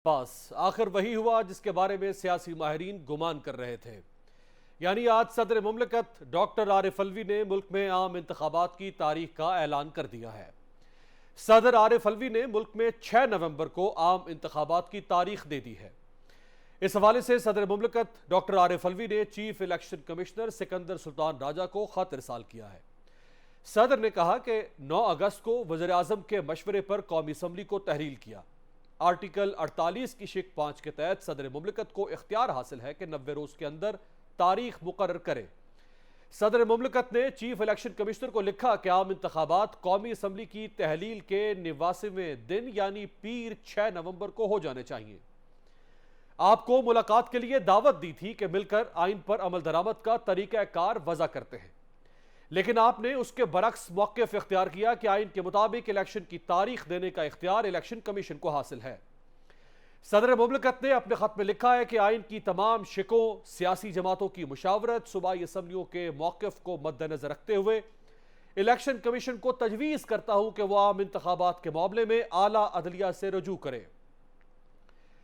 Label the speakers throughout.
Speaker 1: पास आखिर वही हुआ जिसके बारे में सियासी माहिरीन गुमान कर रहे थे। यानी आज सदर मुमलिकत डॉक्टर आरिफ अलवी ने मुल्क में आम इंतखाबात की तारीख का ऐलान कर दिया है। सदर आरिफ अलवी ने मुल्क में 6 नवंबर को आम इंतखाबात की तारीख दे दी है। इस हवाले से सदर मुमलिकत डॉक्टर आरिफ अलवी ने chief election commissioner Sikandar Sultan Raja को खत इरसाल किया है। सदर ने कहा कि 9 अगस्त को वज़ीर आज़म के मशवरे पर कौमी असम्बली को तहरील किया। आर्टिकल 48 की शिक 5 के तहत सदर मुमलिकत को इख्तियार हासिल है कि 90 रोज के अंदर तारीख मुकर्रर करे। सदर मुमलिकत ने चीफ इलेक्शन कमिश्नर को लिखा कि आम इंतखाबात कौमी असम्बली की तहलील के 89वें दिन यानी पीर 6 नवंबर को हो जाने चाहिए। आपको मुलाकात के लिए दावत दी थी कि मिलकर आइन पर अमल दरामद का तरीक़ाकार वज़ा करते हैं, लेकिन आपने उसके बरक्स मौक़िफ़ इख्तियार किया कि आइन के मुताबिक इलेक्शन की तारीख देने का इख्तियार इलेक्शन कमीशन को हासिल है। सदर मुमलिकत ने अपने खत में लिखा है कि आइन की तमाम शिकों, सियासी जमातों की मुशावरत, सूबाई असम्बलियों के मौक़िफ़ को मद्देनजर रखते हुए इलेक्शन कमीशन को तजवीज़ करता हूं कि वह आम इंतखाबात के मामले में आला अदलिया से रजू करे।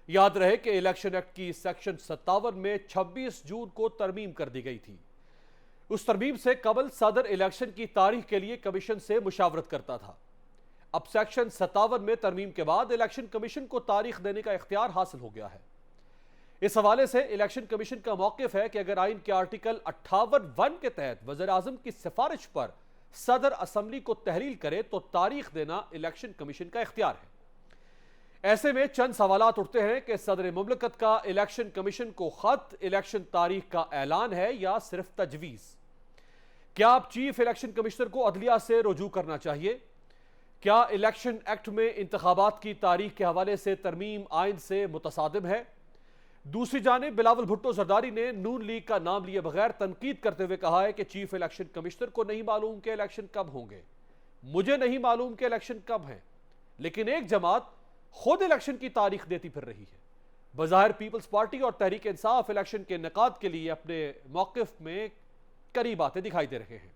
Speaker 1: याद रहे कि इलेक्शन एक्ट की सेक्शन 57 में 26 जून को तरमीम कर दी गई थी। उस तरमीम से कबल सदर इलेक्शन की तारीख के लिए कमीशन से मुशावरत करता था। अब सेक्शन 57 में तरमीम के बाद इलेक्शन कमीशन को तारीख देने का इख्तियार हासिल हो गया है। इस हवाले से इलेक्शन कमीशन का मौक़िफ़ है कि अगर आइन के आर्टिकल 58(1) के तहत वज़ीर आज़म की सिफारिश पर सदर असम्बली को तहरील करे तो तारीख देना इलेक्शन कमीशन का इख्तियार है। ऐसे में चंद सवालात उठते हैं कि सदर मुमलिकत का इलेक्शन कमीशन को खत इलेक्शन तारीख का ऐलान है या सिर्फ तजवीज़। क्या आप चीफ इलेक्शन कमिश्नर को अदलिया से रुजू करना चाहिए? क्या इलेक्शन एक्ट में इंतखाबात की तारीख के हवाले से तरमीम आइन से मुतसादिम है? दूसरी जानिब बिलावल भुट्टो जरदारी ने नून लीग का नाम लिए बगैर तनकीद करते हुए कहा है कि चीफ इलेक्शन कमिश्नर को नहीं मालूम कि इलेक्शन कब होंगे, मुझे नहीं मालूम कि इलेक्शन कब है, लेकिन एक जमात खुद इलेक्शन की तारीख देती फिर रही है। बज़ाहिर पीपल्स पार्टी और तहरीक इंसाफ इलेक्शन के इनेकाद के लिए अपने मौक़िफ़ में करीब आते दिखाई दे रहे हैं।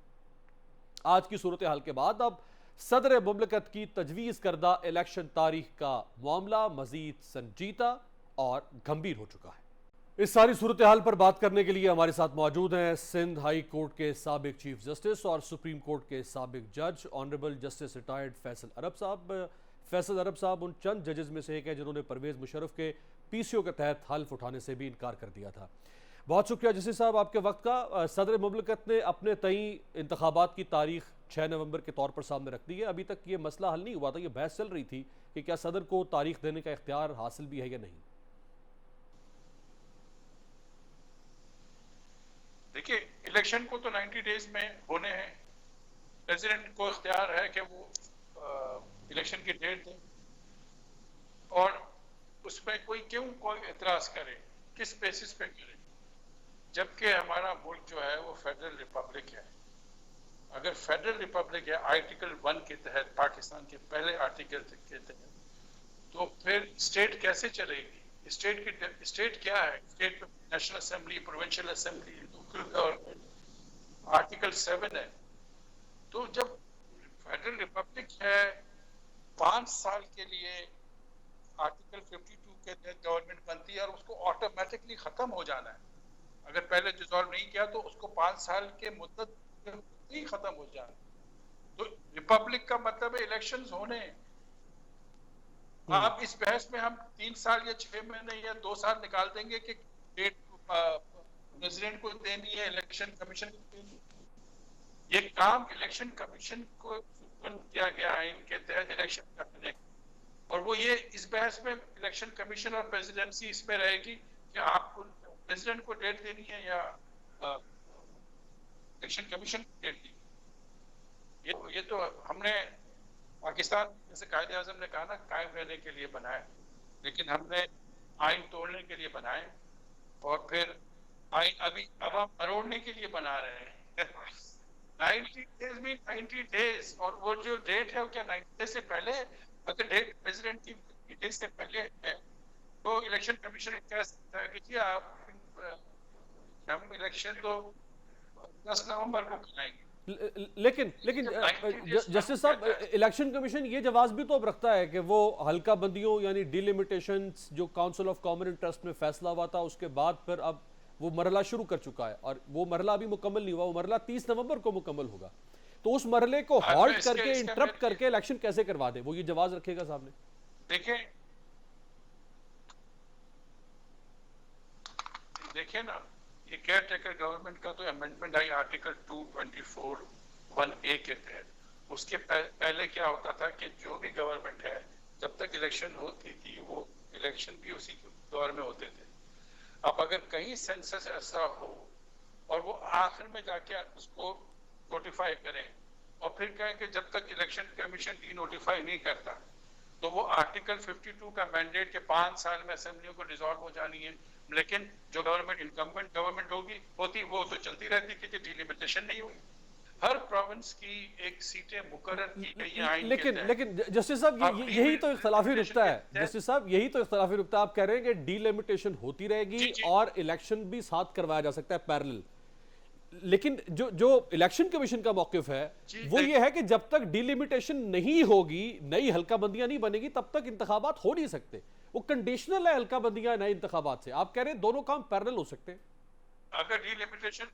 Speaker 1: आज की सूरत हाल के बाद अब सदर मुमलिकत की तजवीज़ करदा इलेक्शन तारीख का मामला मजीद संजीदा और गंभीर हो चुका है। इस सारी सूरत हाल पर बात करने के लिए हमारे साथ मौजूद हैं सिंध हाई कोर्ट के साबिक चीफ जस्टिस और सुप्रीम कोर्ट के साबिक जज honourable justice retired Faisal Arab साहब। फैसल अरब साहब उन चंद जजेस में से एक है जिन्होंने परवेज़ मुशर्रफ के पीसीओ के तहत हल्फ उठाने से भी इनकार कर दिया था। बहुत शुक्रिया जस्टिस साहब आपके वक्त का। सदर मुमलिकत ने अपने तई इंतखाबात की तारीख 6 नवंबर के तौर पर सामने रख दी है। अभी तक ये मसला हल नहीं हुआ था, ये बहस चल रही थी कि क्या सदर को तारीख देने का इख्तियार हासिल भी है या नहीं।
Speaker 2: देखिए, इलेक्शन को तो 90 डेज में होने हैं। प्रेसिडेंट को इख्तियार है कि वो इलेक्शन की डेट दें और उसमें कोई एतराज करे, किस बेसिस पे करे, जबकि हमारा मुल्क जो है वो फेडरल रिपब्लिक है। अगर फेडरल रिपब्लिक है आर्टिकल 1 के तहत, पाकिस्तान के पहले आर्टिकल के तहत, तो फिर स्टेट कैसे चलेगी? स्टेट क्या है? स्टेट में national assembly, provincial assembly, local government, article 7 है। तो जब फेडरल रिपब्लिक है, 5 साल के लिए आर्टिकल 52 के तहत गवर्नमेंट बनती है और उसको ऑटोमेटिकली खत्म हो जाना है। अगर पहले डिसॉल्व नहीं किया तो उसको 5 साल के मुद्दत ही खत्म हो जाना। तो रिपब्लिक का मतलब है इलेक्शंस होने। आप इस बहस में हम 3 साल या 6 महीने या 2 साल निकाल देंगे कि डेट प्रेसिडेंट को देनी है, इलेक्शन कमीशन को देनी है। ये काम इलेक्शन कमीशन को किया गया है इनके तहत इलेक्शन करने, और वो ये इस बहस में इलेक्शन कमीशन और प्रेसिडेंसी इसमें रहेगी कि आपको प्रेसिडेंट को डेट देनी है या इलेक्शन कमीशन को डेट देनी। ये तो हमने पाकिस्तान जैसे कायदे आज़म ने कहा ना, कायम रहने के लिए बनाए, लेकिन हमने आइन तोड़ने के लिए बनाए और फिर आइन अब हम मरोड़ने के लिए बना रहे हैं। 90 डेज में 90 डेज, और वो जो डेट है वो क्या 90 डेज से पहले? अगर डेट प्रेसिडेंट की डेट से पहले है तो इलेक्शन कमीशन कह सकता है कि जी आप हम इलेक्शन तो 10 नवंबर को कराएंगे।
Speaker 1: लेकिन लेकिन जस्टिस साहब, इलेक्शन कमीशन ये जवाब भी तो अब रखता है कि वो हल्का बंदियों यानी डिलिमिटेशन जो काउंसिल ऑफ कॉमन इंटरेस्ट में फैसला हुआ था उसके बाद फिर अब वो मरला शुरू कर चुका है, और वो मरला अभी मुकम्मल नहीं हुआ, वो मरला 30 नवंबर को मुकम्मल होगा। तो उस मरले को हॉल्ट करके, इंटरप्ट करके इलेक्शन कैसे करवा दे, वो ये जवाब रखेगा साहब ने।
Speaker 2: देखिए ना, ये केयर टेकर गवर्नमेंट का तो अमेंडमेंट आई आर्टिकल 224(1)(a) के तहत। उसके पहले क्या होता था कि जो भी गवर्नमेंट है जब तक इलेक्शन होती थी वो इलेक्शन भी उसी दौर में होते थे। अब अगर कहीं सेंसस ऐसा हो और वो आखिर में जाके उसको नोटिफाई करें और फिर कहें कि जब तक इलेक्शन कमीशन डी नोटिफाई नहीं करता तो वो आर्टिकल 52 का मैंडेट के 5 साल में असेंबलियों को डिसॉल्व हो जानी है। लेकिन जो गवर्नमेंट इनकम्बेंट गवर्नमेंट होती वो तो चलती रहती कि डिलिमिटेशन नहीं हुई। हर प्रोविंस की एक सीटें मुकर्रर की गई हैं आइन के तहत।
Speaker 1: लेकिन जस्टिस साहब यही तो इख्तलाफी नुक्ता है। जस्टिस साहब यही तो इख्तलाफी नुक्ता, आप कह रहे हैं कि डिलिमिटेशन होती रहेगी और इलेक्शन भी साथ करवाया जा सकता है पैरेलल, लेकिन जो इलेक्शन कमीशन का मौकिफ है वो ये है कि जब तक डिलिमिटेशन नहीं होगी, नई हल्का बंदियां नहीं बनेगी, तब तक इंतखाबात हो नहीं सकते। वो कंडीशनल है हल्का बंदियां नए इंतखाबात से। आप कह रहे हैं दोनों काम पैरेलल हो सकते हैं।
Speaker 2: अगर डिलिमिटेशन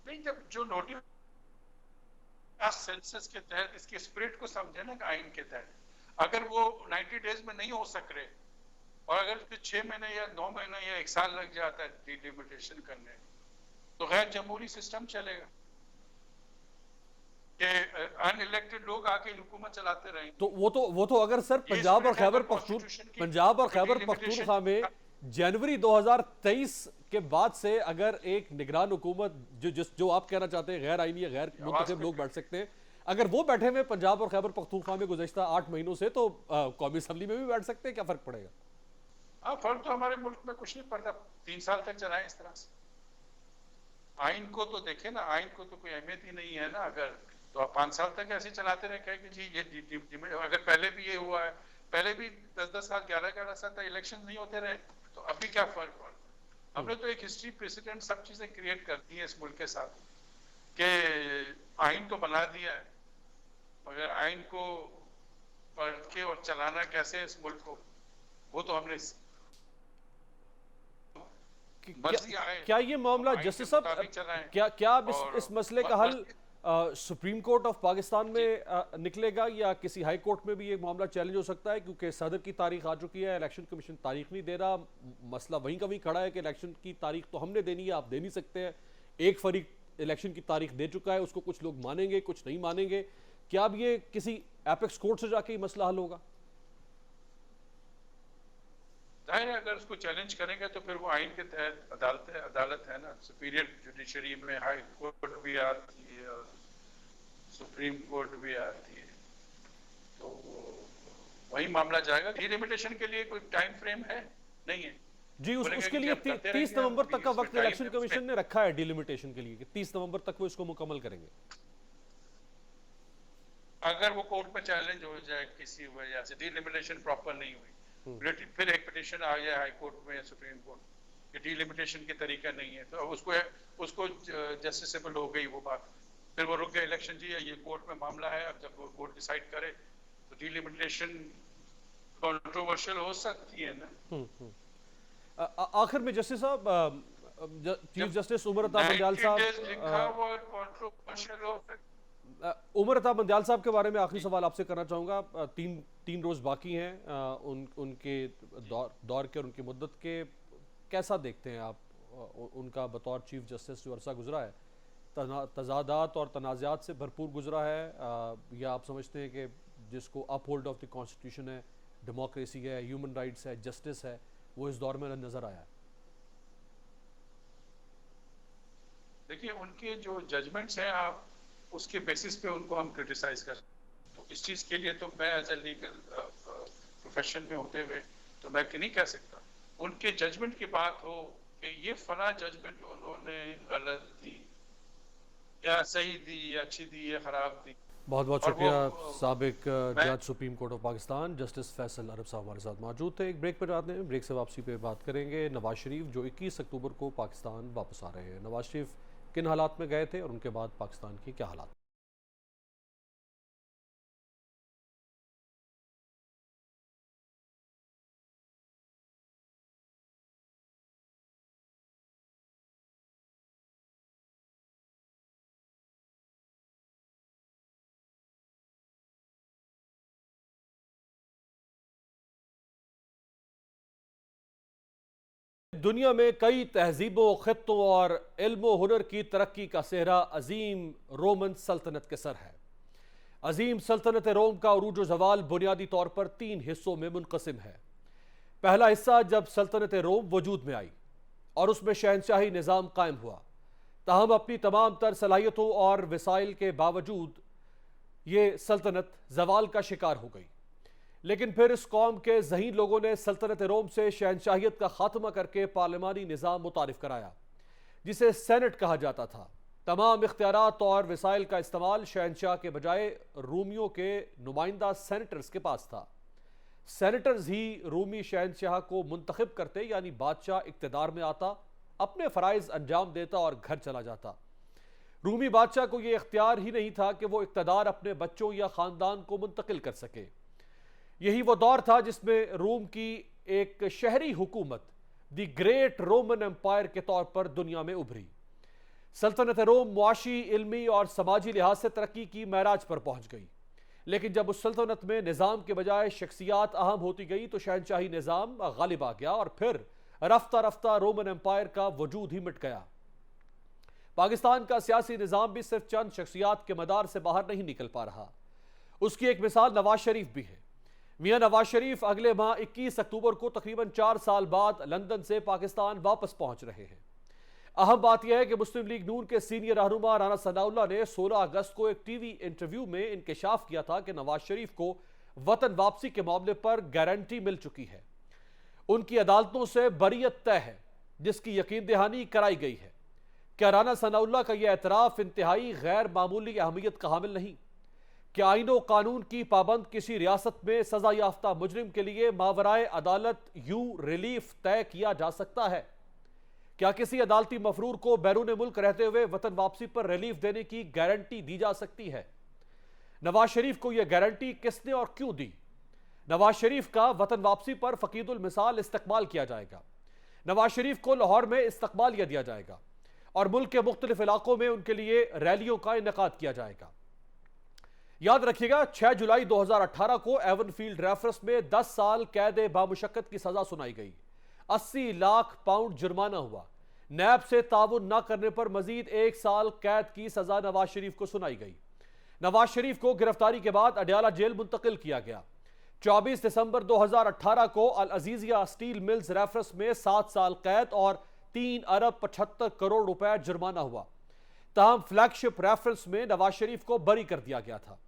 Speaker 2: नहीं, जब जो नोटिस सेंसस के तहत इसके स्पिरिट को समझे ना आइन के तहत, अगर वो 90 डेज में नहीं हो सक रहे और अगर फिर 6 महीने या 9 महीने या 1 साल लग जाता है डिलिमिटेशन करने, तो गैर जमहूरी सिस्टम चलेगा कि अनइलेक्टेड लोग आके हुकूमत चलाते रहेंगे।
Speaker 1: तो वो तो अगर सर पंजाब और खैबर पख्तूनख्वा में जनवरी 2023 के बाद से अगर एक निगरान हुकूमत जो आप कहना चाहते हैं गैर आईनी या गैर मुंतखब लोग बैठ सकते हैं, अगर वो बैठे हुए पंजाब और खैबर पख्तूनख्वा में गुज़श्ता 8 महीनों से, तो कौमी असम्बली में भी बैठ सकते हैं। क्या फर्क पड़ेगा?
Speaker 2: हाँ, फर्क तो हमारे मुल्क में कुछ नहीं पड़ता। 3 साल तक चलाएं इस तरह से। आइन को तो देखे ना, आइन को तो कोई अहमियत ही नहीं है ना। अगर तो आप 5 साल तक ऐसे चलाते रहे, कहे कि जी ये अगर पहले भी ये हुआ है, पहले भी 10-10 साल 11-11 साल तक इलेक्शन नहीं होते रहे, तो अभी क्या फर्क पड़ा? हमने तो एक हिस्ट्री प्रेसिडेंट सब चीजें क्रिएट कर दी है इस मुल्क के साथ कि आइन तो बना दिया है, मगर आइन को पढ़ के और चलाना कैसे इस मुल्क को, वो तो हमने
Speaker 1: क्या ये मामला जस्टिस साहब, क्या अब इस मसले का हल सुप्रीम कोर्ट ऑफ पाकिस्तान में निकलेगा या किसी हाई कोर्ट में भी ये मामला चैलेंज हो सकता है? क्योंकि सदर की तारीख आ चुकी है, इलेक्शन कमीशन तारीख नहीं दे रहा, मसला वहीं का वहीं खड़ा है कि इलेक्शन की तारीख तो हमने देनी है, आप दे नहीं सकते हैं। एक फरीक इलेक्शन की तारीख दे चुका है, उसको कुछ लोग मानेंगे कुछ नहीं मानेंगे। क्या अब ये किसी एपेक्स कोर्ट से जाके मसला हल होगा?
Speaker 2: जाहिर है अगर उसको चैलेंज करेंगे तो फिर वो आइन के तहत अदालत है ना। सुपीरियर जुडिशरी में हाई कोर्ट भी आती है और सुप्रीम कोर्ट भी आती है, तो वही मामला जाएगा। डिलिमिटेशन के लिए कोई टाइम फ्रेम है नहीं है
Speaker 1: जी, उसके लिए 30 नवंबर तक का वक्त इलेक्शन कमीशन ने रखा है डिलिमिटेशन के लिए कि 30 नवंबर तक वो इसको मुकम्मल करेंगे।
Speaker 2: अगर वो कोर्ट में चैलेंज हो जाए किसी वजह से डिलिमिटेशन प्रॉपर नहीं हुई, फिर एक पिटीशन आ गया हाई कोर्ट में या सुप्रीम कोर्ट कि डिलिमिटेशन के तरीका नहीं है, तो उसको जस्टिसेबल हो गई वो बात, फिर वो रुक गया इलेक्शन। जी ये कोर्ट में मामला है, अब जब वो कोर्ट डिसाइड करे तो डिलिमिटेशन कंट्रोवर्शियल हो सकती है ना।
Speaker 1: आखिर में जस्टिस साहब, चीफ जस्टिस उमर अता बंदयाल साहब, उमर अता बंदयाल साहब के बारे में आखिरी सवाल आपसे करना चाहूँगा। तीन रोज़ बाकी हैं उनके दौर के और उनकी मुद्दत के, कैसा देखते हैं आप उनका बतौर चीफ जस्टिस जो अरसा गुजरा है? तजादात और तनाज़ात से भरपूर गुजरा है या आप समझते हैं कि जिसको अपहोल्ड ऑफ द कॉन्स्टिट्यूशन है, डेमोक्रेसी है, ह्यूमन राइट्स है, जस्टिस है, वो इस दौर में नज़र आया है?
Speaker 2: देखिए उनके जो जजमेंट्स हैं, आप उसके बेसिस पे उनको हम क्रिटिसाइज कर, तो इस चीज के लिए तो मैं एज ए लीगल प्रोफेशन में होते हुए तो मैं नहीं कह सकता। उनके जजमेंट की बात हो कि ये फला जजमेंट उन्होंने गलत दी या सही दी या अच्छी दी या खराब दी,
Speaker 1: बहुत बहुत
Speaker 2: और वो
Speaker 1: शुक्रिया। साबिक
Speaker 2: मैं
Speaker 1: जज Supreme Court of Pakistan justice Faisal Arab साहब हमारे साथ मौजूद थे। एक ब्रेक पर जाते हैं, ब्रेक से वापसी पे बात करेंगे नवाज शरीफ जो 21 अक्टूबर को पाकिस्तान वापस आ रहे हैं। नवाज शरीफ किन हालात में गए थे और उनके बाद पाकिस्तान की क्या हालात। दुनिया में कई तहजीबों, खित्तों और इल्म हुनर की तरक्की का सेहरा अजीम रोमन सल्तनत के सर है। अजीम सल्तनत रोम का उरूज व ज़वाल बुनियादी तौर पर 3 हिस्सों में मुनक़सिम है। पहला हिस्सा जब सल्तनत रोम वजूद में आई और उसमें शहनशाही निज़ाम कायम हुआ, ताहम अपनी तमाम तर सलाहियतों और वसाइल के बावजूद ये सल्तनत ज़वाल का शिकार हो गई। लेकिन फिर इस कौम के ज़हीन लोगों ने सल्तनत रोम से शहनशाहियत का खात्मा करके पार्लिमानी निज़ाम मुतारिफ कराया, जिसे सेनेट कहा जाता था। तमाम इख्तियारात और वसाइल का इस्तेमाल शहनशाह के बजाय रूमियों के नुमाइंदा सेनेटर्स के पास था। सेनेटर्स ही रूमी शहनशाह को मुंतखब करते, यानी बादशाह इक्तदार में आता, अपने फ़राइज़ अंजाम देता और घर चला जाता। रूमी बादशाह को यह इख्तियार ही नहीं था कि वो इक्तदार अपने बच्चों या ख़ानदान को मुंतकिल कर सके। यही वो दौर था जिसमें रूम की एक शहरी हुकूमत द ग्रेट रोमन एम्पायर के तौर पर दुनिया में उभरी। सल्तनत रोम मुआशी, इल्मी और समाजी लिहाज से तरक्की की मैराज पर पहुंच गई। लेकिन जब उस सल्तनत में निज़ाम के बजाय शख्सियात अहम होती गई तो शहनशाही निज़ाम गालिब आ गया और फिर रफ्ता रफ्ता रोमन एम्पायर का वजूद ही मिट गया। पाकिस्तान का सियासी निज़ाम भी सिर्फ चंद शख्सियात के मदार से बाहर नहीं निकल पा रहा। उसकी एक मिसाल नवाज शरीफ भी है। मियां नवाज शरीफ अगले माह 21 अक्टूबर को तकरीबन 4 साल बाद लंदन से पाकिस्तान वापस पहुंच रहे हैं। अहम बात यह है कि मुस्लिम लीग नून के सीनियर रहनुमा राना सनाउल्लाह ने 16 अगस्त को एक टीवी इंटरव्यू में इंकशाफ किया था कि नवाज शरीफ को वतन वापसी के मामले पर गारंटी मिल चुकी है। उनकी अदालतों से बरीयत तय है, जिसकी यकीन दहानी कराई गई है। क्या राना सनाउल्लाह का यह एतराफ इंतहाई गैर मामूली अहमियत का हामिल नहीं? क्या आईन व कानून की पाबंद किसी रियासत में सजा याफ्ता मुजरिम के लिए मावराए अदालत यूं रिलीफ तय किया जा सकता है? क्या किसी अदालती मफरूर को बैरून मुल्क रहते हुए वतन वापसी पर रिलीफ देने की गारंटी दी जा सकती है? नवाज शरीफ को यह गारंटी किसने और क्यों दी? नवाज शरीफ का वतन वापसी पर फकीदुल मिसाल इस्तकबाल किया जाएगा। नवाज शरीफ को लाहौर में इस्तकबालिया दिया जाएगा और मुल्क के मुख्तलिफ इलाकों में उनके लिए रैलियों का इनेकाद किया जाएगा। याद रखिएगा, 6 जुलाई 2018 को एवनफील्ड रेफरस में 10 साल कैद बामुशक्कत की सजा सुनाई गई। 80 लाख पाउंड जुर्माना हुआ। नैब से ताउन न करने पर मजीद 1 साल कैद की सजा नवाज शरीफ को सुनाई गई। नवाज शरीफ को गिरफ्तारी के बाद अडयाला जेल मुंतकिल किया गया। 24 दिसंबर 2018 को अल अजीजिया स्टील मिल्स रेफरस में 7 साल कैद और 3 अरब 75 करोड़ रुपए जुर्माना हुआ। ताहम फ्लैगशिप रेफरेंस में नवाज शरीफ को बरी कर दिया गया था।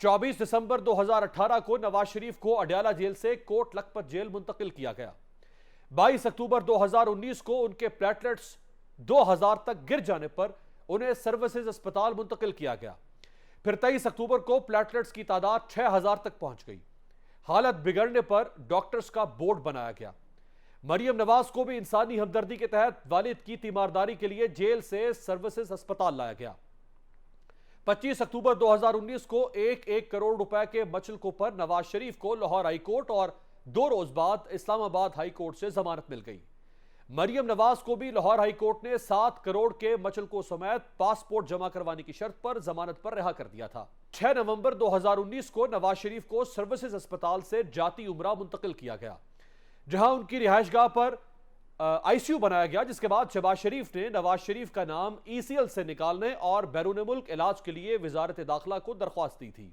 Speaker 1: 24 दिसंबर 2018 को नवाज शरीफ को अडयाला जेल से कोट लखपत जेल मुंतकिल किया गया। 22 अक्टूबर 2019 को उनके प्लेटलेट्स 2000 तक गिर जाने पर उन्हें सर्विसेज अस्पताल मुंतकिल किया गया। फिर 23 अक्टूबर को प्लेटलेट्स की तादाद 6000 तक पहुंच गई। हालत बिगड़ने पर डॉक्टर्स का बोर्ड बनाया गया। मरियम नवाज को भी इंसानी हमदर्दी के तहत वालिद की तीमारदारी के लिए जेल से सर्विसेज अस्पताल लाया गया। 25 अक्टूबर 2019 को 1 करोड़ रुपए के मचलकों पर नवाज शरीफ को लाहौर हाई कोर्ट और 2 रोज बाद इस्लामाबाद हाई कोर्ट से जमानत मिल गई। मरियम नवाज को भी लाहौर हाई कोर्ट ने 7 करोड़ के मचलकों समेत पासपोर्ट जमा करवाने की शर्त पर जमानत पर रिहा कर दिया था। 6 नवंबर 2019 को नवाज शरीफ को सर्विसेज अस्पताल से जाती उमरा मुंतकिल किया गया, जहां उनकी रिहायशगाह पर आईसीयू बनाया गया, जिसके बाद शहबाज शरीफ ने नवाज शरीफ का नाम ईसीएल से निकालने और बैरून मुल्क इलाज के लिए वजारत दाखिला को दरख्वास्त दी थी।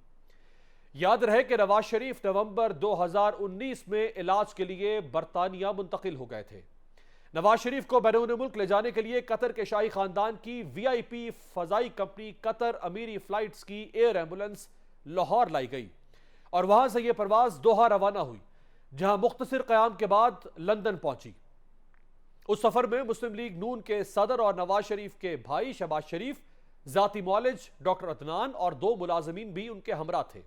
Speaker 1: याद रहे कि नवाज शरीफ नवंबर 2019 में इलाज के लिए बरतानिया मुंतकिल हो गए थे। नवाज शरीफ को बैरून मुल्क ले जाने के लिए कतर के शाही खानदान की वीआईपी फजाई कंपनी कतर अमीरी फ्लाइट्स की एयर एम्बुलेंस लाहौर लाई गई और वहां से यह परवाज दोहा रवाना हुई, जहां मुख्तसर क़याम के बाद लंदन पहुंची। उस सफर में मुस्लिम लीग नून के सदर और नवाज शरीफ के भाई शहबाज शरीफ जाती मौलिज डॉक्टर अदनान और 2 मुलाजमीन भी उनके हमरा थे।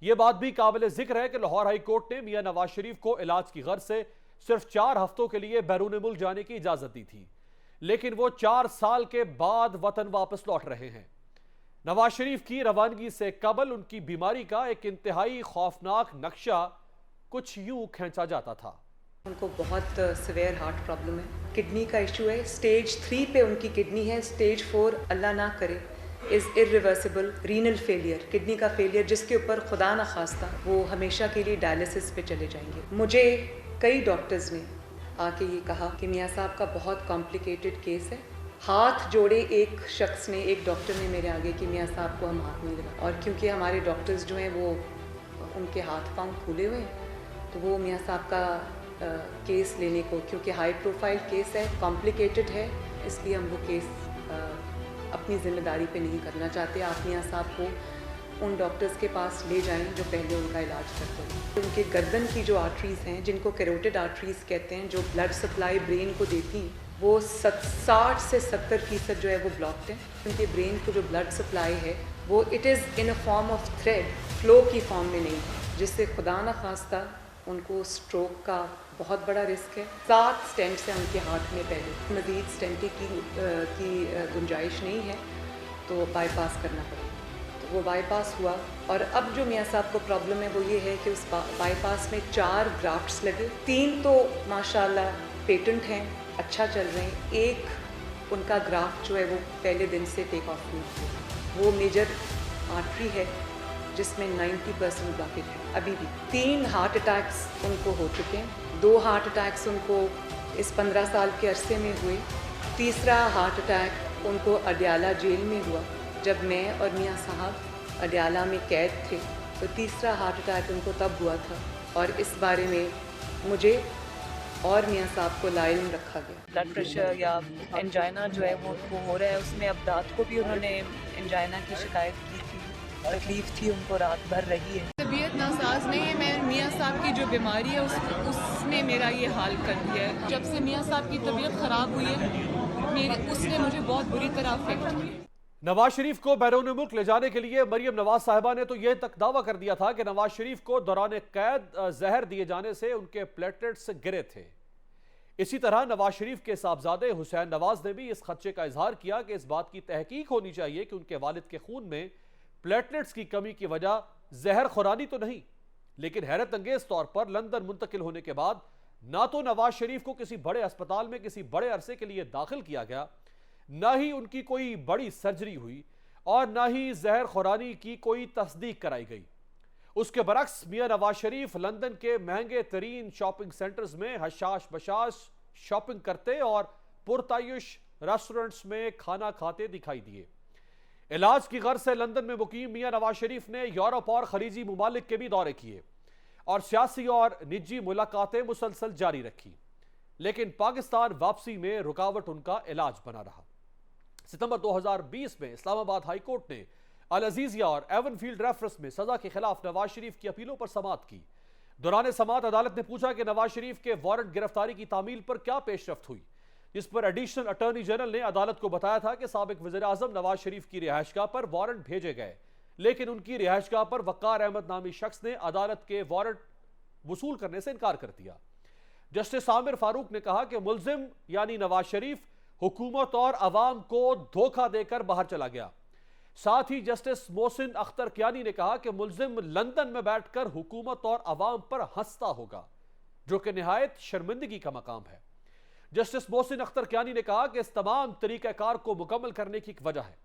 Speaker 1: यह बात भी काबिल जिक्र है कि लाहौर हाई कोर्ट ने मियां नवाज शरीफ को इलाज की गर्ज से सिर्फ 4 हफ्तों के लिए बैरून मुल्क जाने की इजाजत दी थी, लेकिन वो 4 साल के बाद वतन वापस लौट रहे हैं। नवाज शरीफ की रवानगी से कबल उनकी बीमारी का एक इंतहाई खौफनाक नक्शा कुछ यूं खींचा जाता था।
Speaker 3: उनको बहुत सिवियर हार्ट प्रॉब्लम है, किडनी का इशू है, स्टेज 3 पे उनकी किडनी है, स्टेज 4 अल्लाह ना करे is irreversible renal failure, kidney का फेलियर जिसके ऊपर खुदा न खास्ता वो हमेशा के लिए डायलिसिस पे चले जाएंगे। मुझे कई डॉक्टर्स ने आके ये कहा कि मियाँ साहब का बहुत कॉम्प्लिकेटेड केस है। हाथ जोड़े एक शख्स ने, एक डॉक्टर ने मेरे आगे कि मियाँ साहब को हम हाथ नहीं लगा, और क्योंकि हमारे डॉक्टर्स जो हैं वो उनके हाथ पांव खुले हुए हैं, तो वो मियाँ साहब का केस लेने को, क्योंकि हाई प्रोफाइल केस है, कॉम्प्लिकेटेड है, इसलिए हम वो केस अपनी ज़िम्मेदारी पे नहीं करना चाहते। आप मियाँ साहब को उन डॉक्टर्स के पास ले जाएं जो पहले उनका इलाज करते हैं। उनके गर्दन की जो आर्टरीज़ हैं, जिनको कैरोटिड आर्टरीज़ कहते हैं, जो ब्लड सप्लाई ब्रेन को देती हैं, वो 60 से 70% जो है वो ब्लॉक्ड है। उनके ब्रेन को जो ब्लड सप्लाई है वो it is in a form of thread, flow की फॉर्म में नहीं है, जिससे खुदा न खास्ता उनको स्ट्रोक का बहुत बड़ा रिस्क है। 7 स्टेंट्स हैं उनके हार्ट में, पहले मज़ीद स्टेंटिंग की गुंजाइश नहीं है तो बाईपास करना पड़ेगा। तो वो बाईपास हुआ, और अब जो मियाँ साहब को प्रॉब्लम है वो ये है कि उस बाईपास में 4 ग्राफ्ट्स लगे, 3 तो माशाल्लाह पेटेंट हैं, अच्छा चल रहे हैं, एक उनका ग्राफ्ट जो है वो पहले दिन से टेक ऑफ नहीं किया। वो मेजर आर्टरी है जिसमें 90% ब्लॉकेज है अभी भी। 3 हार्ट अटैक्स उनको हो चुके हैं, 2 हार्ट अटैक्स उनको इस 15 साल के अरसे में हुए, तीसरा हार्ट अटैक उनको अडयाला जेल में हुआ जब मैं और मियाँ साहब अडयाला में कैद थे, तो तीसरा हार्ट अटैक उनको तब हुआ था, और इस बारे में मुझे और मियाँ साहब को लाइल्म रखा गया। ब्लड प्रेशर या एंजाइना जो है वो हो रहा है, उसमें अब रात को भी उन्होंने एंजाइना की शिकायत की थी, तकलीफ थी उनको, रात भर रही है।
Speaker 4: तबीयत नासाज नहीं है, मैं मियाँ साहब की जो बीमारी है उसने मेरा ये हाल कर दिया है। जब से मियाँ साहब की तबीयत ख़राब हुई है उसने मुझे बहुत बुरी तरह अफेक्ट की।
Speaker 1: नवाज शरीफ को बैरून मुल्क ले जाने के लिए मरियम नवाज साहिबा ने तो यह तक दावा कर दिया था कि नवाज शरीफ को दौरान कैद जहर दिए जाने से उनके प्लेटलेट्स गिरे थे। इसी तरह नवाज शरीफ के साहबजादे हुसैन नवाज ने भी इस खदशे का इजहार किया कि इस बात की तहकीक होनी चाहिए कि उनके वालिद के खून में प्लेटलेट्स की कमी की वजह जहर खुरानी तो नहीं, लेकिन हैरत अंगेज तौर पर लंदन मुंतकिल होने के बाद ना तो नवाज शरीफ को किसी बड़े अस्पताल में किसी बड़े अरसे के लिए दाखिल किया गया, ना ही उनकी कोई बड़ी सर्जरी हुई, और ना ही जहर खुरानी की कोई तस्दीक कराई गई। उसके बरक्स मियां नवाज शरीफ लंदन के महंगे तरीन शॉपिंग सेंटर्स में हशाश बशाश शॉपिंग करते और पुरतायुश रेस्टोरेंट्स में खाना खाते दिखाई दिए। इलाज की गर्ज से लंदन में मुकीम मियां नवाज शरीफ ने यूरोप और खलीजी मुमालिक के भी दौरे किए और सियासी और निजी मुलाकातें मुसलसल जारी रखी, लेकिन पाकिस्तान वापसी में रुकावट उनका इलाज बना रहा। सितंबर 2020 में इस्लामाबाद हाई कोर्ट ने अल अजीजिया और एवनफील्ड रेफरेंस में सजा के खिलाफ नवाज शरीफ की अपीलों पर समाअत की। दौरान समाअत अदालत ने पूछा कि नवाज शरीफ के वारंट गिरफ्तारी की तामील पर क्या पेशरफ्त हुई, जिस पर एडिशनल अटॉर्नी जनरल ने अदालत को बताया था कि साबिक वज़ीर आज़म नवाज शरीफ की रिहाइशगाह पर वारंट भेजे गए, लेकिन उनकी रिहाइशगाह पर वक़ार अहमद नामी शख्स ने अदालत के वारंट वसूल करने से इनकार कर दिया। जस्टिस आमिर फारूक ने कहा कि मुल्जिम यानी नवाज शरीफ हुकूमत और अवाम को धोखा देकर बाहर चला गया। साथ ही जस्टिस मोहसिन अख्तर कियानी ने कहा कि मुल्जिम लंदन में बैठकर हुकूमत और अवाम पर हंसता होगा, जो कि निहायत शर्मिंदगी का मकाम है। जस्टिस मोहसिन अख्तर कियानी ने कहा कि इस तमाम तरीक़ाकार को मुकम्मल करने की एक वजह है,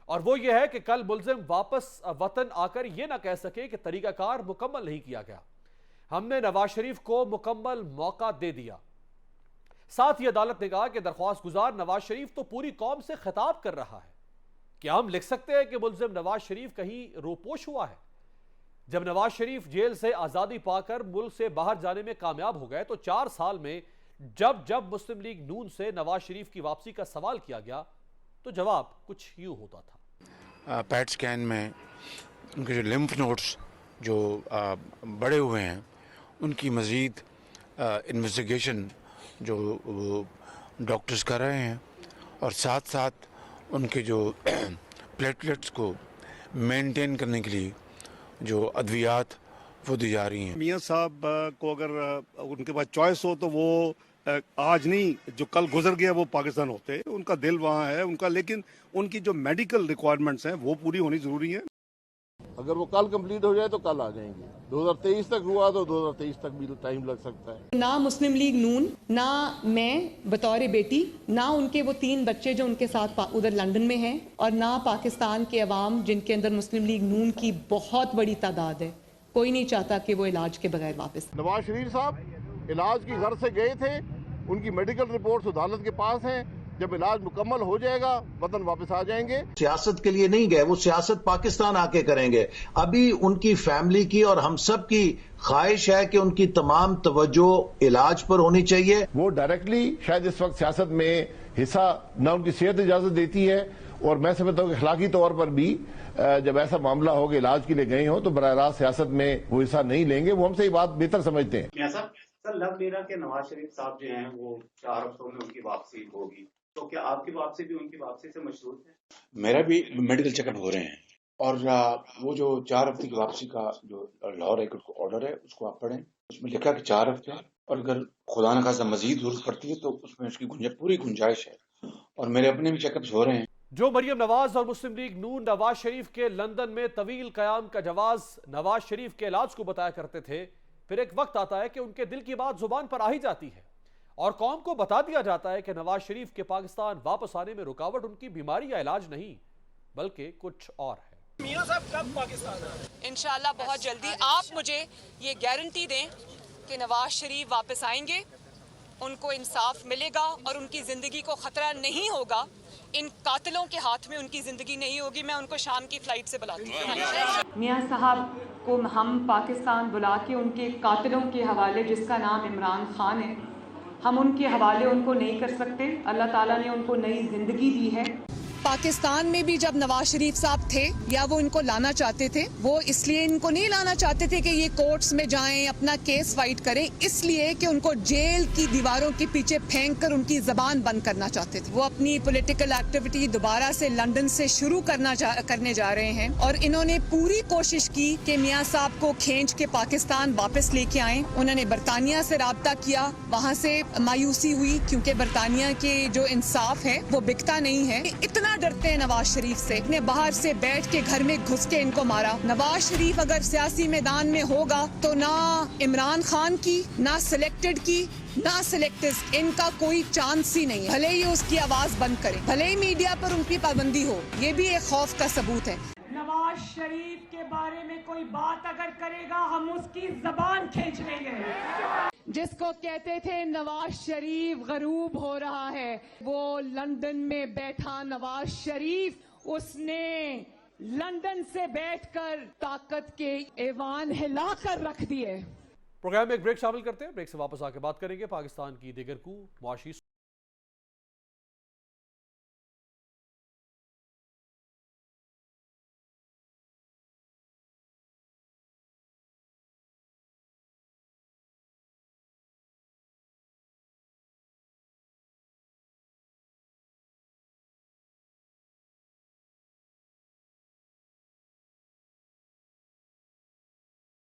Speaker 1: और वो ये है कि कल मुल्जिम वापस वतन आकर यह ना कह सके कि तरीक़ाकार मुकम्मल नहीं किया गया। हमने नवाज शरीफ को मुकम्मल मौका दे दिया। साथ ही अदालत ने कहा कि दरख्वास्त गुजार नवाज शरीफ तो पूरी कौम से खिताब कर रहा है। क्या हम लिख सकते हैं कि मुल्जिम नवाज शरीफ कहीं रोपोश हुआ है? जब नवाज शरीफ जेल से आज़ादी पाकर मुल्क से बाहर जाने में कामयाब हो गए तो 4 साल में जब जब मुस्लिम लीग नून से नवाज शरीफ की वापसी का सवाल किया गया तो जवाब कुछ यूं होता था।
Speaker 5: पैट स्कैन में उनके जो लिम्फ नोड्स जो बड़े हुए हैं उनकी मज़ीद इन्वेस्टिगेशन जो डॉक्टर्स कर रहे हैं, और साथ साथ उनके जो प्लेटलेट्स को मेंटेन करने के लिए जो अद्वियात वो दी जा रही हैं।
Speaker 6: मियाँ साहब को अगर उनके पास चॉइस हो तो वो आज नहीं, जो कल गुजर गया वो पाकिस्तान होते, उनका दिल वहाँ है उनका, लेकिन उनकी जो मेडिकल रिक्वायरमेंट्स हैं वो पूरी होनी जरूरी है।
Speaker 7: अगर वो कल कंप्लीट हो जाए तो कल आ जाएंगे। 2023 तक हुआ तो 2023 तक भी टाइम लग सकता है।
Speaker 3: ना मुस्लिम लीग नून, ना मैं बतौर बेटी, ना उनके वो 3 बच्चे जो उनके साथ उधर लंदन में हैं, और ना पाकिस्तान के अवाम जिनके अंदर मुस्लिम लीग नून की बहुत बड़ी तादाद है, कोई नहीं चाहता कि वो इलाज के बगैर वापस।
Speaker 7: नवाज शरीफ साहब इलाज की गर्ज से गए थे, उनकी मेडिकल रिपोर्ट्स अदालत के पास हैं। जब इलाज मुकम्मल हो जाएगा वतन वापस आ जाएंगे।
Speaker 8: सियासत के लिए नहीं गए, वो सियासत पाकिस्तान आके करेंगे। अभी उनकी फैमिली की और हम सब की ख्वाहिश है कि उनकी तमाम तवज्जो इलाज पर होनी चाहिए।
Speaker 7: वो डायरेक्टली शायद इस वक्त सियासत में हिस्सा न उनकी सेहत इजाजत देती है, और मैं समझता हूँ कि अखलाकी तौर पर भी जब ऐसा मामला हो कि इलाज के लिए गए हो तो बराह रास्त सियासत में वो हिस्सा नहीं लेंगे। वो हमसे ये बात बेहतर समझते हैं।
Speaker 9: सर लव मेरा के नवाज शरीफ साहब जो हैं वो 4 हफ्तों में उनकी वापसी होगी, तो क्या आपकी वापसी भी उनकी वापसी से मशरूत है?
Speaker 5: मेरा भी मेडिकल चेकअप हो रहे हैं, और वो जो 4 हफ्ते की वापसी का जो लाहौर हाईकोर्ट का ऑर्डर है उसको आप पढ़ें। उसमें लिखा कि 4 हफ्ते, और अगर खुदा न खासा मजीद जरूरत पड़ती है तो उसमें उसकी पूरी गुंजाइश है, और मेरे अपने भी चेकअप्स हो रहे हैं।
Speaker 1: जो मरियम नवाज और मुस्लिम लीग नून नवाज शरीफ के लंदन में तवील कयाम का जवाज नवाज शरीफ के इलाज को बताया करते थे, फिर एक वक्त आता है कि उनके दिल की बात जुबान पर आ ही जाती है और कौम को बता दिया जाता है कि नवाज शरीफ के पाकिस्तान वापस आने में रुकावट उनकी बीमारी या इलाज नहीं बल्कि कुछ और है।
Speaker 10: मियां साहब कब पाकिस्तान आ रहे हैं?
Speaker 4: इंशाल्लाह बहुत जल्दी। आप मुझे ये गारंटी दें कि नवाज शरीफ वापस आएंगे, उनको इंसाफ मिलेगा और उनकी ज़िंदगी को ख़तरा नहीं होगा। इन कातिलों के हाथ में उनकी ज़िंदगी नहीं होगी। मैं उनको शाम की फ़्लाइट से बुलाती हूँ।
Speaker 3: मियाँ साहब को हम पाकिस्तान बुला के उनके कातिलों के हवाले, जिसका नाम इमरान खान है, हम उनके हवाले उनको नहीं कर सकते। अल्लाह ताला ने उनको नई ज़िंदगी दी है।
Speaker 4: पाकिस्तान में भी जब नवाज शरीफ साहब थे या वो इनको लाना चाहते थे, वो इसलिए इनको नहीं लाना चाहते थे कि ये कोर्ट्स में जाएं, अपना केस फाइट करें, इसलिए कि उनको जेल की दीवारों के पीछे फेंक कर उनकी जबान बंद करना चाहते थे। वो अपनी पॉलिटिकल एक्टिविटी दोबारा से लंदन से शुरू करने जा रहे हैं, और इन्होंने पूरी कोशिश की कि मियाँ साहब को खींच के पाकिस्तान वापस लेके आए। उन्होंने बरतानिया से राब्ता किया, वहाँ से मायूसी हुई क्योंकि बरतानिया के जो इंसाफ है वो बिकता नहीं है। इतना डरते हैं नवाज शरीफ से, इतने बाहर से बैठ के घर में घुस के इनको मारा। नवाज शरीफ अगर सियासी मैदान में होगा तो ना इमरान खान की, ना सिलेक्टेड की, ना सिलेक्टिव, इनका कोई चांस ही नहीं है। भले ही उसकी आवाज बंद करे, भले ही मीडिया पर उनकी पाबंदी हो, ये भी एक खौफ का सबूत है।
Speaker 10: नवाज शरीफ के बारे में कोई बात अगर करेगा हम उसकी जबान खींच लेंगे।
Speaker 4: जिसको कहते थे नवाज शरीफ गरूब हो रहा है, वो लंदन में बैठा नवाज शरीफ, उसने लंदन से बैठकर ताकत के ऐवान हिलाकर रख दिए।
Speaker 1: प्रोग्राम में एक ब्रेक शामिल करते हैं, ब्रेक से वापस आके बात करेंगे पाकिस्तान की दीगर को मुआशी।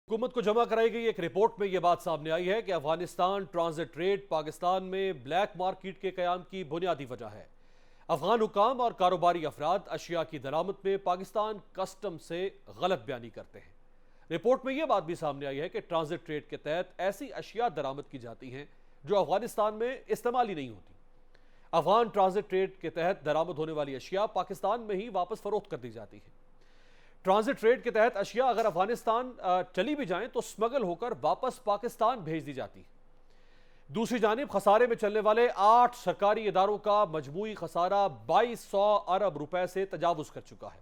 Speaker 1: हुकूमत को जमा कराई गई एक रिपोर्ट में यह बात सामने आई है कि अफगानिस्तान ट्रांजिट ट्रेड पाकिस्तान में ब्लैक मार्केट के कयाम की बुनियादी वजह है। अफगान हुकाम और कारोबारी अफराद अशिया की दरामद में पाकिस्तान कस्टम से गलत बयानी करते हैं। रिपोर्ट में यह बात भी सामने आई है कि ट्रांजिट ट्रेड के तहत ऐसी अशिया दरामद की जाती हैं जो अफगानिस्तान में इस्तेमाल ही नहीं होती। अफगान ट्रांजिट ट्रेड के तहत दरामद होने वाली अशिया पाकिस्तान में ही वापस फरोख्त कर दी जाती है। ट्रांजिट ट्रेड के तहत अशिया अगर अफगानिस्तान चली भी जाएं तो स्मगल होकर वापस पाकिस्तान भेज दी जाती है। दूसरी जानिब खसारे में चलने वाले 8 सरकारी इदारों का मजमूई खसारा 2200 अरब रुपए से तजावुज कर चुका है।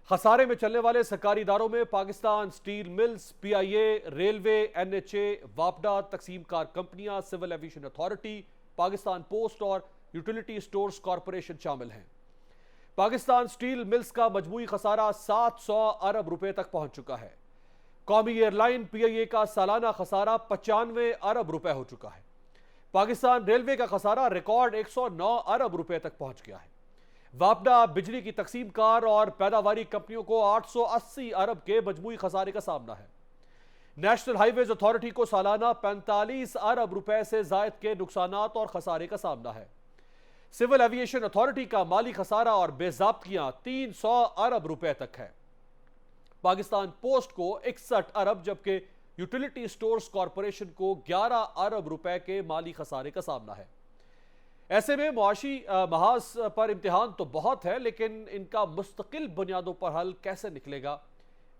Speaker 1: खसारे में चलने वाले सरकारी इदारों में Pakistan steel mills, PIA, railway, NHA, वापडा, तकसीम कार कंपनियां, civil aviation authority, Pakistan post और यूटिलिटी स्टोर्स कॉरपोरेशन शामिल हैं। पाकिस्तान स्टील मिल्स का मजमूई खसारा 700 अरब रुपए तक पहुंच चुका है। कौमी एयरलाइन PIA का सालाना खसारा 95 अरब रुपए हो चुका है। पाकिस्तान रेलवे का खसारा रिकॉर्ड 109 अरब रुपए तक पहुंच गया है। वापडा बिजली की तकसीमकार और पैदावारी कंपनियों को 880 अरब के मजमूई खसारे का सामना है। नेशनल हाईवेज अथॉरिटी को सालाना 45 अरब रुपए से जायद के नुकसानात और खसारे का सामना है। सिविल एविएशन अथॉरिटी का माली खसारा और बेज़ाब्तियां 300 अरब रुपए तक है। पाकिस्तान पोस्ट को 61 अरब जबकि यूटिलिटी स्टोर्स कॉरपोरेशन को 11 अरब रुपए के माली खसारे का सामना है। ऐसे में मुआशी महाज पर इम्तिहान तो बहुत है, लेकिन इनका मुस्तकिल बुनियादों पर हल कैसे निकलेगा,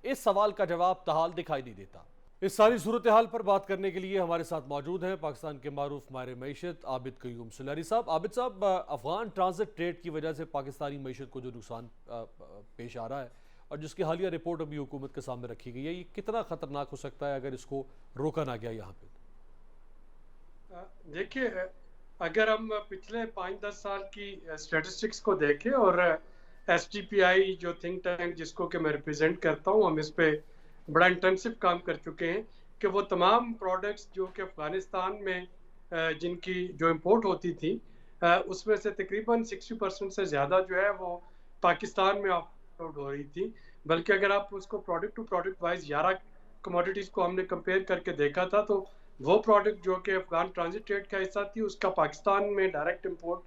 Speaker 1: इस सवाल का जवाब ताहाल दिखाई नहीं देता। इस सारी सूरत हाल पर बात करने के लिए हमारे साथ मौजूद हैं पाकिस्तान के मारूफ माहिर मईशत आबिद कयूम सुलहरी साहब। आबिद साहब, अफगान ट्रांजिट ट्रेड की वजह से पाकिस्तानी मईशत को जो नुकसान पेश आ रहा है और जिसकी हालिया रिपोर्ट अभी हुकूमत के सामने रखी गई है, ये कितना खतरनाक हो सकता है अगर इसको रोका ना गया यहाँ पे?
Speaker 11: देखिए, अगर हम पिछले 5-10 साल की स्टैटिस्टिक्स को देखें और STPI जो थिंक टैंक जिसको कि मैं रिप्रेजेंट करता हूँ, हम इस पे बड़ा इंटेंसिव काम कर चुके हैं कि वो तमाम प्रोडक्ट्स जो कि अफगानिस्तान में जिनकी जो इंपोर्ट होती थी उसमें से तकरीबन 60% से ज़्यादा जो है वो पाकिस्तान में आउट हो रही थी। बल्कि अगर आप उसको product to product wise 11 commodities को हमने कंपेयर करके देखा था, तो वो प्रोडक्ट जो कि अफगान ट्रांजिट ट्रेड का हिस्सा थी उसका पाकिस्तान में डायरेक्ट इंपोर्ट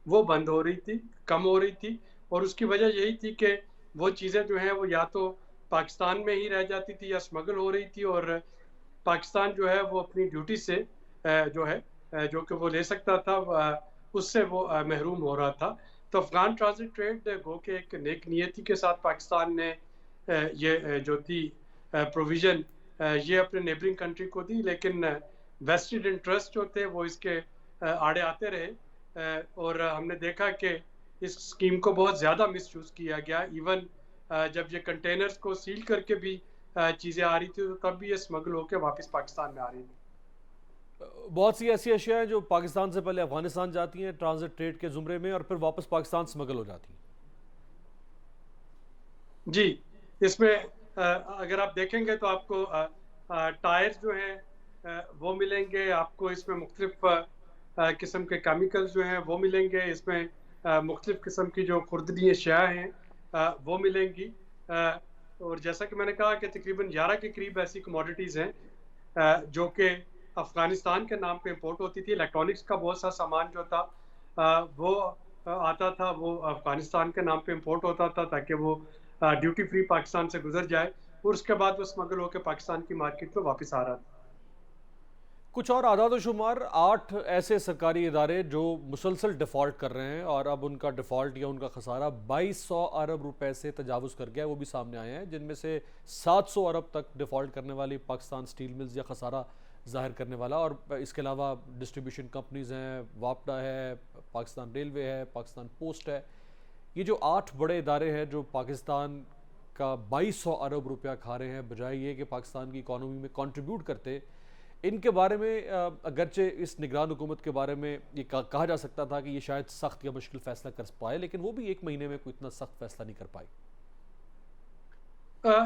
Speaker 11: वो बंद हो रही थी, कम हो रही थी। और उसकी वजह यही थी कि वो चीज़ें जो हैं वो या तो पाकिस्तान में ही रह जाती थी या स्मगल हो रही थी, और पाकिस्तान जो है वो अपनी ड्यूटी से जो है जो कि वो ले सकता था उससे वो महरूम हो रहा था। तो अफगान ट्रांजिट ट्रेड गो के एक नेक नियति के साथ पाकिस्तान ने ये जो थी प्रोविज़न ये अपने नेबरिंग कंट्री को दी, लेकिन वेस्टेड इंटरेस्ट जो थे वो इसके आड़े आते रहे और हमने देखा कि इस स्कीम को बहुत ज़्यादा मिसयूज़ किया गया। इवन जब ये कंटेनर्स को सील करके भी चीज़ें आ रही थी तो तब भी ये स्मगल होकर वापस पाकिस्तान में आ रही थी।
Speaker 1: बहुत सी ऐसी अशिया हैं जो पाकिस्तान से पहले अफगानिस्तान जाती हैं ट्रांजिट ट्रेड के जुमरे में और फिर वापस पाकिस्तान स्मगल हो जाती हैं।
Speaker 11: जी, इसमें अगर आप देखेंगे तो आपको टायर्स जो हैं वो मिलेंगे, आपको इसमें मुख्तलिफ किस्म के केमिकल्स जो हैं वो मिलेंगे, इसमें मुख्तलिफ किस्म की जो खुर्दनी अशिया हैं वो मिलेंगी। और जैसा कि मैंने कहा कि तकरीबन 11 के करीब ऐसी कमोडिटीज़ हैं जो कि अफ़गानिस्तान के नाम पे इंपोर्ट होती थी। इलेक्ट्रॉनिक्स का बहुत सा सामान जो था वो आता था, वो अफ़गानिस्तान के नाम पे इंपोर्ट होता था ताकि वो ड्यूटी फ्री पाकिस्तान से गुजर जाए और उसके बाद वो स्मगल होकर पाकिस्तान की मार्केट में वापस आ रहा था।
Speaker 1: कुछ और आदाद शुमार, 8 ऐसे सरकारी इदारे जो मुसलसल डिफ़ॉल्ट कर रहे हैं और अब उनका डिफ़ॉल्ट या उनका खसारा 2200 अरब रुपए से तजावुज़ कर गया, वो भी सामने आए हैं, जिनमें से 700 अरब तक डिफ़ॉल्ट करने वाली पाकिस्तान स्टील मिल्स या खसारा ज़ाहिर करने वाला, और इसके अलावा डिस्ट्रीब्यूशन कंपनीज़ हैं, वापडा है, पाकिस्तान रेलवे है, पाकिस्तान पोस्ट है। ये जो 8 बड़े इदारे हैं जो पाकिस्तान का 2200 अरब रुपया खा रहे हैं बजाय ये कि पाकिस्तान की इकॉनमी में कंट्रीब्यूट करते, इनके बारे में अगरचे इस निगरान हुकूमत के बारे में ये कहा जा सकता था कि ये शायद सख्त या मुश्किल फैसला कर पाए, लेकिन वो भी 1 महीने में कोई इतना सख्त फैसला नहीं कर पाई।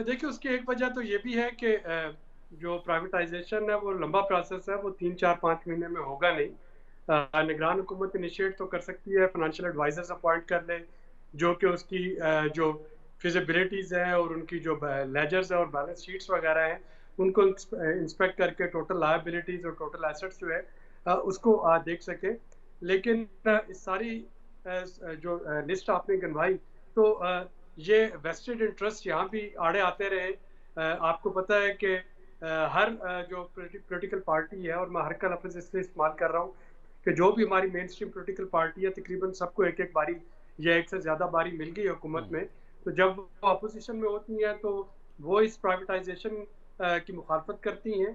Speaker 11: देखिए, उसकी एक वजह तो ये भी है कि जो प्राइवेटाइजेशन है वो लंबा प्रोसेस है, वो 3-4-5 महीने में होगा नहीं। निगरान हुकूमत इनिशिएट तो कर सकती है, फाइनेंशियल एडवाइजर्स अपॉइंट कर ले जो कि उसकी जो फिजिबिलिटीज़ हैं और उनकी जो लेजर्स हैं और बैलेंस शीट्स वगैरह हैं उनको इंस्पेक्ट करके टोटल लायबिलिटीज़ और टोटल एसेट्स जो है उसको देख सके। लेकिन इस सारी जो लिस्ट आपने गिनवाई तो ये वेस्टेड इंटरेस्ट यहाँ भी आड़े आते रहे। आपको पता है कि हर जो पॉलिटिकल पार्टी है, और मैं हर का लफ्ज़ इसलिए इस्तेमाल कर रहा हूँ कि जो भी हमारी मेन स्ट्रीम पॉलिटिकल पार्टी है तकरीबन सबको एक बारी या एक से ज़्यादा बारी मिल गई हुकूमत में। तो जब वो अपोजिशन में होती हैं तो वो इस प्राइवेटाइजेशन की मुखालफत करती हैं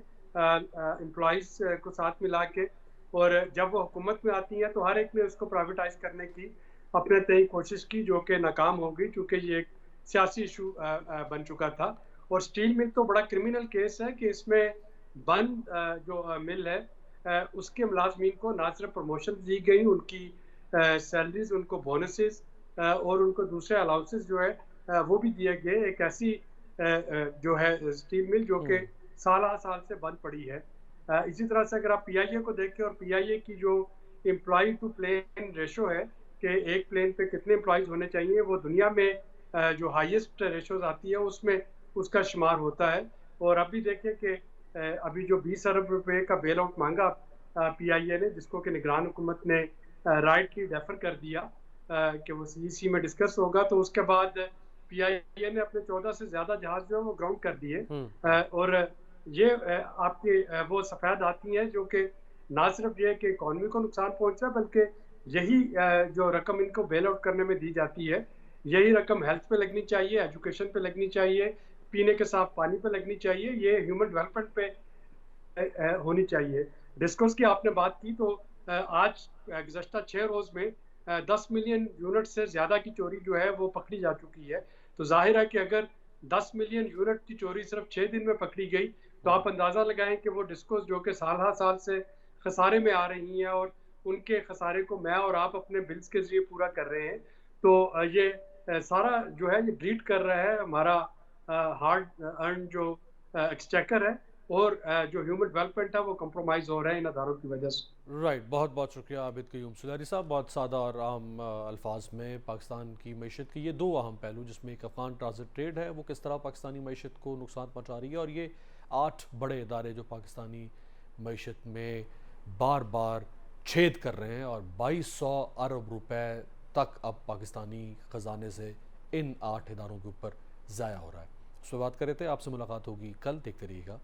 Speaker 11: एम्प्लॉइज़ को साथ मिला के, और जब वो हुकूमत में आती हैं तो हर एक ने उसको प्राइवेटाइज करने की अपने तय कोशिश की जो कि नाकाम हो गई, क्योंकि ये एक सियासी इशू बन चुका था। और स्टील मिल तो बड़ा क्रिमिनल केस है कि इसमें बंद जो मिल है उसके मुलाजमीन को ना सिर्फ प्रमोशन दी गई, उनकी सैलरीज, उनको बोनसेस और उनको दूसरे अलाउंसेस जो है वो भी दिए गए। एक ऐसी जो है स्टील मिल जो कि साल से बंद पड़ी है। इसी तरह से अगर आप PIA को देखें और PIA की जो एम्प्लॉय टू प्लेन रेशो है कि एक प्लेन पे कितने एम्प्लॉयज़ होने चाहिए, वो दुनिया में जो हाईएस्ट रेशोज आती है उसमें उसका शुमार होता है। और अभी देखें कि अभी जो 20 अरब रुपए का बेल आउट मांगा PIA ने, जिसको कि निगरान हुकूमत ने राइटली डेफर कर दिया कि वो CEC में डिस्कस होगा, तो उसके बाद PIA ने अपने 14 से ज़्यादा जहाज़ जो है वो ग्राउंड कर दिए। और ये आपके वो सफ़ेद आती हैं जो कि ना सिर्फ ये कि इकॉनमी को नुकसान पहुंच रहा है, बल्कि यही जो रकम इनको बेल आउट करने में दी जाती है, यही रकम हेल्थ पे लगनी चाहिए, एजुकेशन पे लगनी चाहिए, पीने के साफ पानी पे लगनी चाहिए, ये ह्यूमन डेवलपमेंट पे होनी चाहिए। डिस्कोर्स की आपने बात की, तो आज गुज़श्ता 6 रोज़ में 10 मिलियन यूनिट से ज़्यादा की चोरी जो है वो पकड़ी जा चुकी है। तो जाहिर है कि अगर 10 मिलियन यूनिट की चोरी सिर्फ 6 दिन में पकड़ी गई, तो आप अंदाज़ा लगाएं कि वो डिस्कोस जो कि साल हर साल से खसारे में आ रही हैं और उनके खसारे को मैं और आप अपने बिल्स के जरिए पूरा कर रहे हैं, तो ये सारा जो है ये ब्लीड कर रहा है हमारा हार्ड अर्न जो एक्सचेकर है, और जो ह्यूमन डेवलपमेंट है वो कंप्रोमाइज़ हो रहा है इन अदारों की वजह से।
Speaker 1: राइट, बहुत बहुत शुक्रिया आबिद क़य्यूम सुलहरी साहब। बहुत सादा और आम अल्फाज में पाकिस्तान की मईशत के ये दो अहम पहलू, जिसमें एक अफगान ट्रांजिट ट्रेड है वो किस तरह पाकिस्तानी मईशत को नुकसान पहुँचा रही है, और ये 8 बड़े इदारे जो पाकिस्तानी मईशत में बार बार छेद कर रहे हैं, और 2200 अरब रुपए तक अब पाकिस्तानी ख़जाने से इन 8 इदारों के ऊपर ज़ाया हो रहा है। उस पर बात कर रहे थे। आपसे मुलाकात होगी कल। देखते रहिएगा